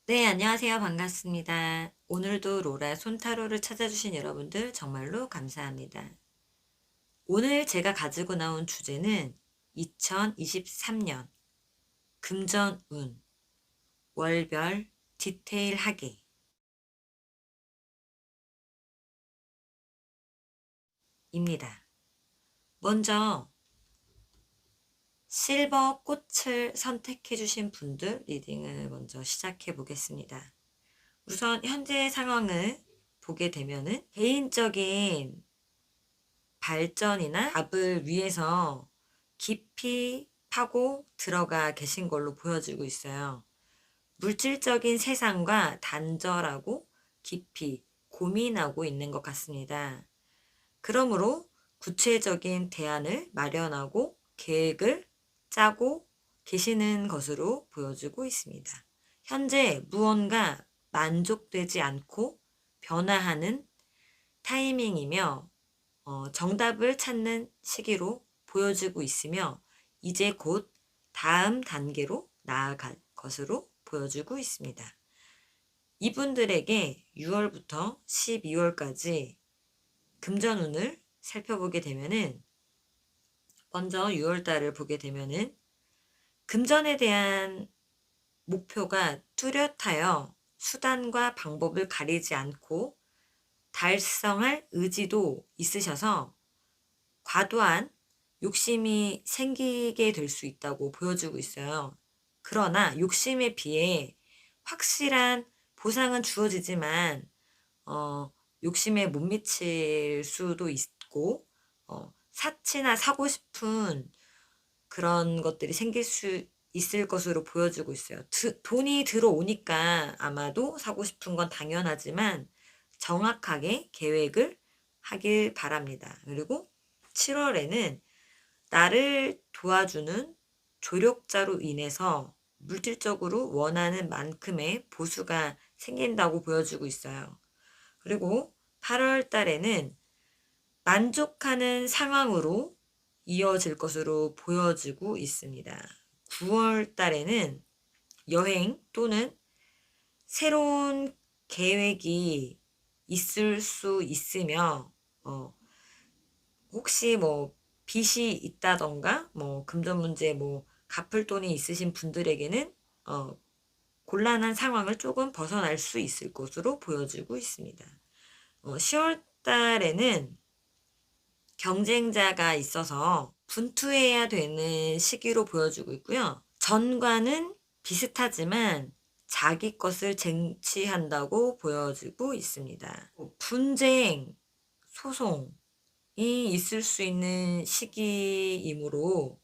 네, 안녕하세요. 반갑습니다. 오늘도 로라 손타로를 찾아주신 여러분들 정말로 감사합니다. 오늘 제가 가지고 나온 주제는 2023년 금전운 월별 디테일하게 입니다. 먼저 실버 꽃을 선택해 주신 분들 리딩을 먼저 시작해 보겠습니다. 우선 현재 상황을 보게 되면은 개인적인 발전이나 답을 위해서 깊이 파고 들어가 계신 걸로 보여지고 있어요. 물질적인 세상과 단절하고 깊이 고민하고 있는 것 같습니다. 그러므로 구체적인 대안을 마련하고 계획을 짜고 계시는 것으로 보여지고 있습니다. 현재 무언가 만족되지 않고 변화하는 타이밍이며 정답을 찾는 시기로 보여지고 있으며 이제 곧 다음 단계로 나아갈 것으로 보여지고 있습니다. 이분들에게 6월부터 12월까지 금전운을 살펴보게 되면은 먼저 6월달을 보게 되면은 금전에 대한 목표가 뚜렷하여 수단과 방법을 가리지 않고 달성할 의지도 있으셔서 과도한 욕심이 생기게 될 수 있다고 보여주고 있어요. 그러나 욕심에 비해 확실한 보상은 주어지지만 욕심에 못 미칠 수도 있고 사치나 사고 싶은 그런 것들이 생길 수 있을 것으로 보여지고 있어요. 돈이 들어오니까 아마도 사고 싶은 건 당연하지만 정확하게 계획을 하길 바랍니다. 그리고 7월에는 나를 도와주는 조력자로 인해서 물질적으로 원하는 만큼의 보수가 생긴다고 보여지고 있어요. 그리고 8월 달에는 만족하는 상황으로 이어질 것으로 보여지고 있습니다. 9월 달에는 여행 또는 새로운 계획이 있을 수 있으며 혹시 뭐 빚이 있다던가 뭐 금전 문제 뭐 갚을 돈이 있으신 분들에게는 곤란한 상황을 조금 벗어날 수 있을 것으로 보여지고 있습니다. 10월 달에는 경쟁자가 있어서 분투해야 되는 시기로 보여지고 있고요. 전과는 비슷하지만 자기 것을 쟁취한다고 보여지고 있습니다. 분쟁, 소송이 있을 수 있는 시기이므로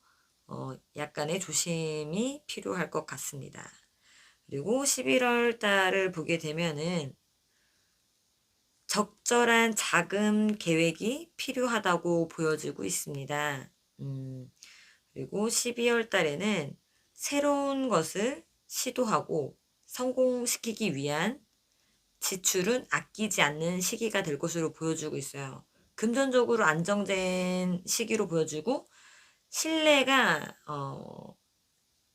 약간의 조심이 필요할 것 같습니다. 그리고 11월 달을 보게 되면은 적절한 자금 계획이 필요하다고 보여지고 있습니다. 그리고 12월 달에는 새로운 것을 시도하고 성공시키기 위한 지출은 아끼지 않는 시기가 될 것으로 보여지고 있어요. 금전적으로 안정된 시기로 보여지고 신뢰가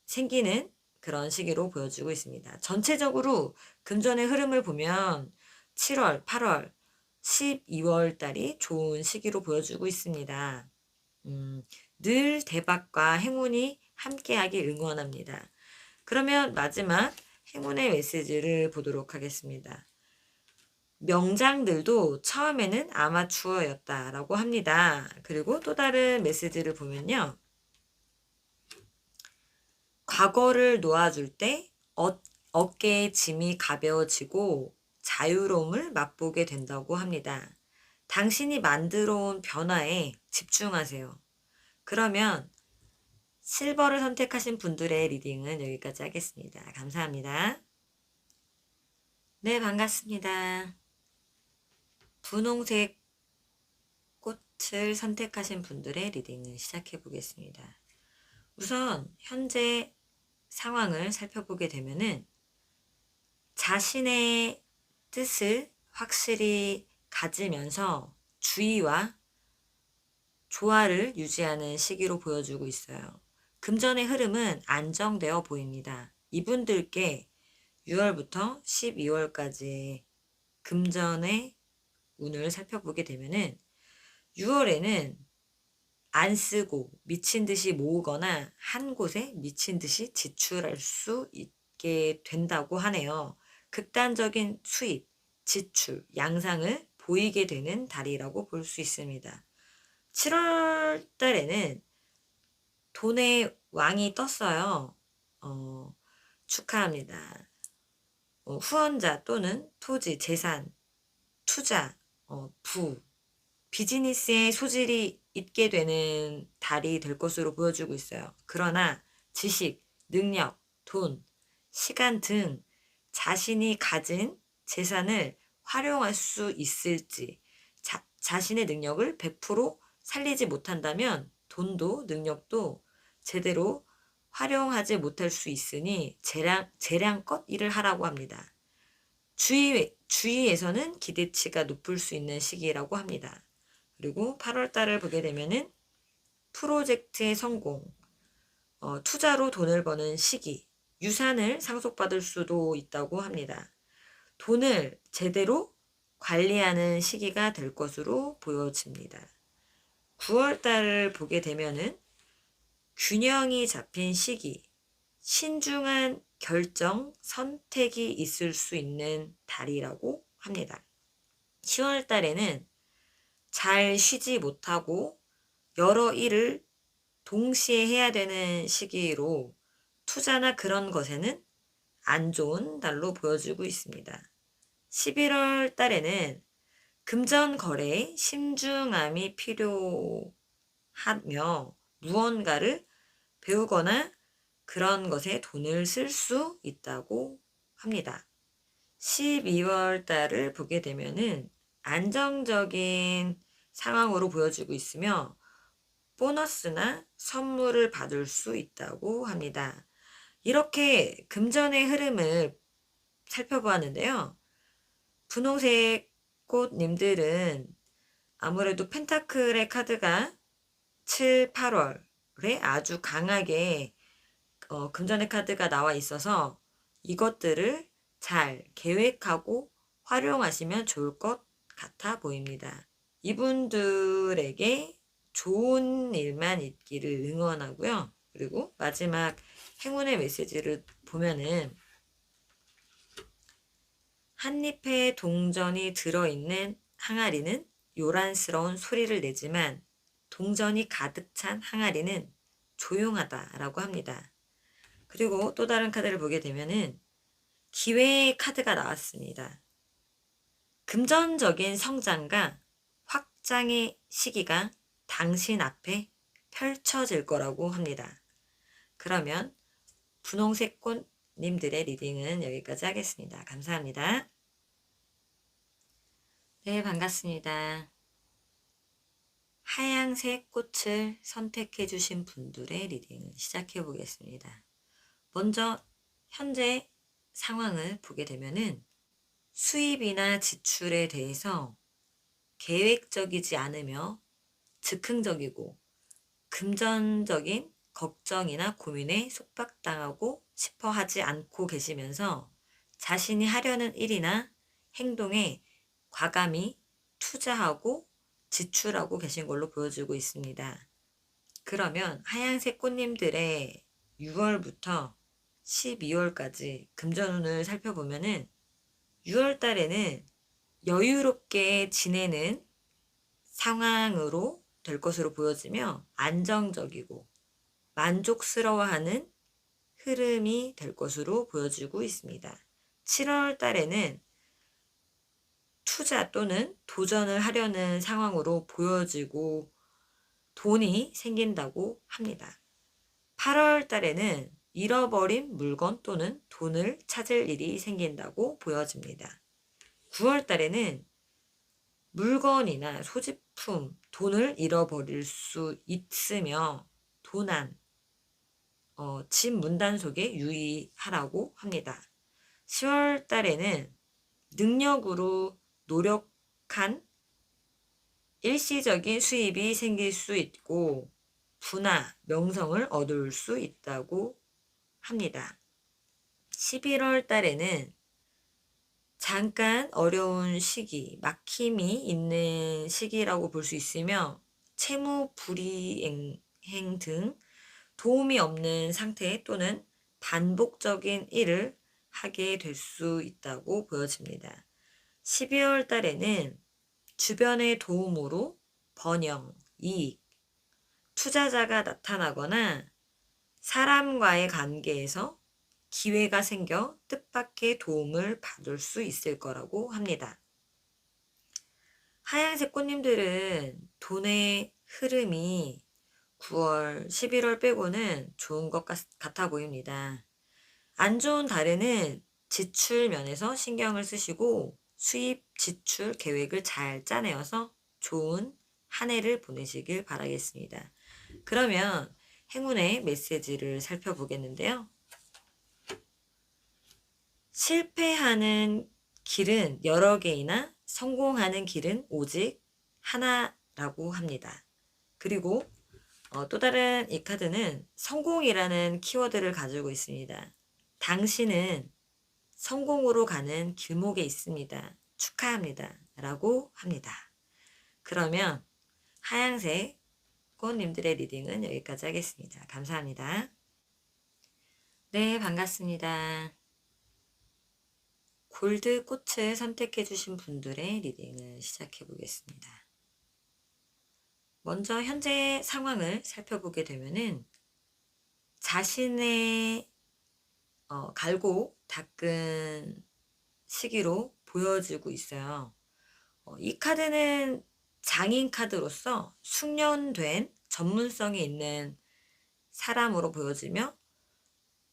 생기는 그런 시기로 보여지고 있습니다. 전체적으로 금전의 흐름을 보면 7월, 8월, 12월 달이 좋은 시기로 보여지고 있습니다. 늘 대박과 행운이 함께하길 응원합니다. 그러면 마지막 행운의 메시지를 보도록 하겠습니다. 명장들도 처음에는 아마추어였다라고 합니다. 그리고 또 다른 메시지를 보면요. 과거를 놓아줄 때 어깨의 짐이 가벼워지고 자유로움을 맛보게 된다고 합니다. 당신이 만들어 온 변화에 집중하세요. 그러면 실버를 선택하신 분들의 리딩은 여기까지 하겠습니다. 감사합니다. 네, 반갑습니다. 분홍색 꽃을 선택하신 분들의 리딩을 시작해 보겠습니다. 우선 현재 상황을 살펴보게 되면은 자신의 뜻을 확실히 가지면서 주의와 조화를 유지하는 시기로 보여주고 있어요. 금전의 흐름은 안정되어 보입니다. 이분들께 6월부터 12월까지 금전의 운을 살펴보게 되면은 6월에는 안 쓰고 미친 듯이 모으거나 한 곳에 미친 듯이 지출할 수 있게 된다고 하네요. 극단적인 수입, 지출, 양상을 보이게 되는 달이라고 볼 수 있습니다. 7월 달에는 돈의 왕이 떴어요. 축하합니다. 후원자 또는 토지, 재산, 투자, 비즈니스에 소질이 있게 되는 달이 될 것으로 보여주고 있어요. 그러나 지식, 능력, 돈, 시간 등 자신이 가진 재산을 활용할 수 있을지, 자신의 능력을 100% 살리지 못한다면 돈도 능력도 제대로 활용하지 못할 수 있으니 재량껏 일을 하라고 합니다. 주위에서는 기대치가 높을 수 있는 시기라고 합니다. 그리고 8월 달을 보게 되면은 프로젝트의 성공, 투자로 돈을 버는 시기, 유산을 상속받을 수도 있다고 합니다. 돈을 제대로 관리하는 시기가 될 것으로 보여집니다. 9월 달을 보게 되면은 균형이 잡힌 시기, 신중한 결정, 선택이 있을 수 있는 달이라고 합니다. 10월 달에는 잘 쉬지 못하고 여러 일을 동시에 해야 되는 시기로 투자나 그런 것에는 안 좋은 달로 보여지고 있습니다. 11월 달에는 금전 거래에 신중함이 필요하며 무언가를 배우거나 그런 것에 돈을 쓸 수 있다고 합니다. 12월 달을 보게 되면은 안정적인 상황으로 보여지고 있으며 보너스나 선물을 받을 수 있다고 합니다. 이렇게 금전의 흐름을 살펴보았는데요. 분홍색 꽃님들은 아무래도 펜타클의 카드가 7, 8월에 아주 강하게 금전의 카드가 나와 있어서 이것들을 잘 계획하고 활용하시면 좋을 것 같아 보입니다. 이분들에게 좋은 일만 있기를 응원하고요. 그리고 마지막 행운의 메시지를 보면은 한 잎의 동전이 들어있는 항아리는 요란스러운 소리를 내지만 동전이 가득 찬 항아리는 조용하다라고 합니다. 그리고 또 다른 카드를 보게 되면은 기회의 카드가 나왔습니다. 금전적인 성장과 확장의 시기가 당신 앞에 펼쳐질 거라고 합니다. 그러면 분홍색 꽃님들의 리딩은 여기까지 하겠습니다. 감사합니다. 네, 반갑습니다. 하얀색 꽃을 선택해 주신 분들의 리딩을 시작해 보겠습니다. 먼저 현재 상황을 보게 되면은 수입이나 지출에 대해서 계획적이지 않으며 즉흥적이고 금전적인 걱정이나 고민에 속박당하고 싶어 하지 않고 계시면서 자신이 하려는 일이나 행동에 과감히 투자하고 지출하고 계신 걸로 보여지고 있습니다. 그러면 하얀색 꽃님들의 6월부터 12월까지 금전운을 살펴보면은 6월 달에는 여유롭게 지내는 상황으로 될 것으로 보여지며 안정적이고 만족스러워하는 흐름이 될 것으로 보여지고 있습니다. 7월 달에는 투자 또는 도전을 하려는 상황으로 보여지고 돈이 생긴다고 합니다. 8월 달에는 잃어버린 물건 또는 돈을 찾을 일이 생긴다고 보여집니다. 9월 달에는 물건이나 소지품, 돈을 잃어버릴 수 있으며 도난, 집 문단 속에 유의하라고 합니다. 10월 달에는 능력으로 노력한 일시적인 수입이 생길 수 있고 부나 명성을 얻을 수 있다고 합니다. 11월 달에는 잠깐 어려운 시기, 막힘이 있는 시기라고 볼 수 있으며 채무 불이행 등 도움이 없는 상태 또는 반복적인 일을 하게 될 수 있다고 보여집니다. 12월 달에는 주변의 도움으로 번영, 이익, 투자자가 나타나거나 사람과의 관계에서 기회가 생겨 뜻밖의 도움을 받을 수 있을 거라고 합니다. 하얀색 꽃님들은 돈의 흐름이 9월, 11월 빼고는 좋은 것 같아 보입니다. 안 좋은 달에는 지출 면에서 신경을 쓰시고 수입, 지출 계획을 잘 짜내어서 좋은 한 해를 보내시길 바라겠습니다. 그러면 행운의 메시지를 살펴보겠는데요. 실패하는 길은 여러 개이나 성공하는 길은 오직 하나라고 합니다. 그리고 또 다른 이 카드는 성공이라는 키워드를 가지고 있습니다. 당신은 성공으로 가는 길목에 있습니다. 축하합니다. 라고 합니다. 그러면 하얀색 꽃님들의 리딩은 여기까지 하겠습니다. 감사합니다. 네, 반갑습니다. 골드 꽃을 선택해 주신 분들의 리딩을 시작해 보겠습니다. 먼저 현재 상황을 살펴보게 되면은 자신의 갈고 닦은 시기로 보여지고 있어요. 이 카드는 장인 카드로서 숙련된 전문성이 있는 사람으로 보여지며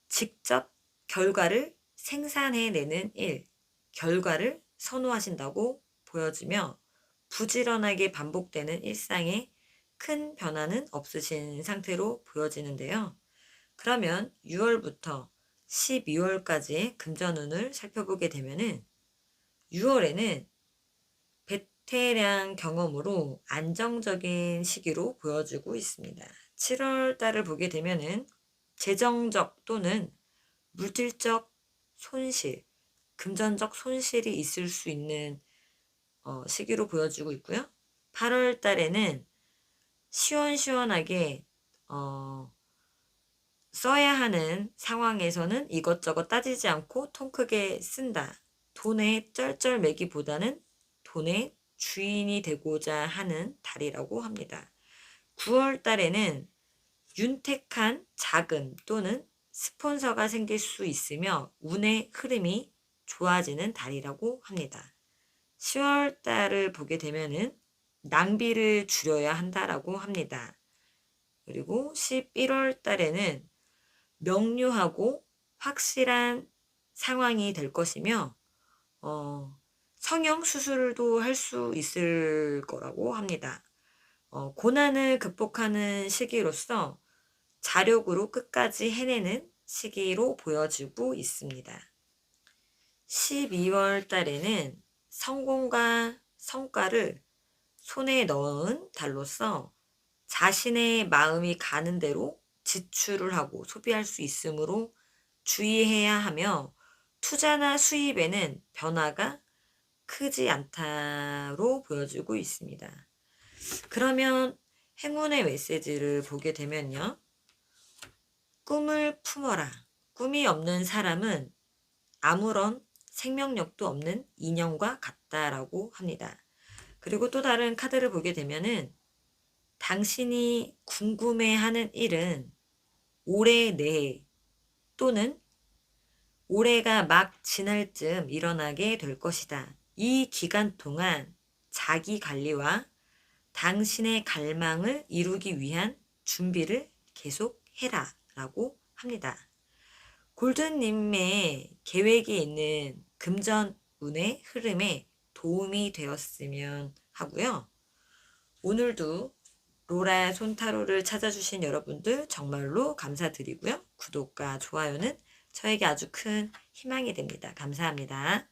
직접 결과를 생산해내는 일, 결과를 선호하신다고 보여지며 부지런하게 반복되는 일상에 큰 변화는 없으신 상태로 보여지는데요. 그러면 6월부터 12월까지의 금전운을 살펴보게 되면은 6월에는 베테랑 경험으로 안정적인 시기로 보여지고 있습니다. 7월 달을 보게 되면은 재정적 또는 물질적 손실, 금전적 손실이 있을 수 있는 시기로 보여지고 있고요. 8월 달에는 시원시원하게 써야 하는 상황에서는 이것저것 따지지 않고 통 크게 쓴다. 돈에 쩔쩔매기보다는 돈의 주인이 되고자 하는 달이라고 합니다. 9월 달에는 윤택한 자금 또는 스폰서가 생길 수 있으며 운의 흐름이 좋아지는 달이라고 합니다. 10월 달을 보게 되면은 낭비를 줄여야 한다라고 합니다. 그리고 11월 달에는 명료하고 확실한 상황이 될 것이며 성형 수술도 할 수 있을 거라고 합니다. 고난을 극복하는 시기로서 자력으로 끝까지 해내는 시기로 보여지고 있습니다. 12월 달에는 성공과 성과를 손에 넣은 달로서 자신의 마음이 가는 대로 지출을 하고 소비할 수 있으므로 주의해야 하며 투자나 수입에는 변화가 크지 않다로 보여지고 있습니다. 그러면 행운의 메시지를 보게 되면요. 꿈을 품어라. 꿈이 없는 사람은 아무런 생명력도 없는 인형과 같다라고 합니다. 그리고 또 다른 카드를 보게 되면은 당신이 궁금해하는 일은 올해 내에 또는 올해가 막 지날 쯤 일어나게 될 것이다. 이 기간 동안 자기 관리와 당신의 갈망을 이루기 위한 준비를 계속해라 라고 합니다. 골든님의 계획에 있는 금전운의 흐름에 도움이 되었으면 하고요. 오늘도 로라 손타로를 찾아주신 여러분들 정말로 감사드리고요. 구독과 좋아요는 저에게 아주 큰 희망이 됩니다. 감사합니다.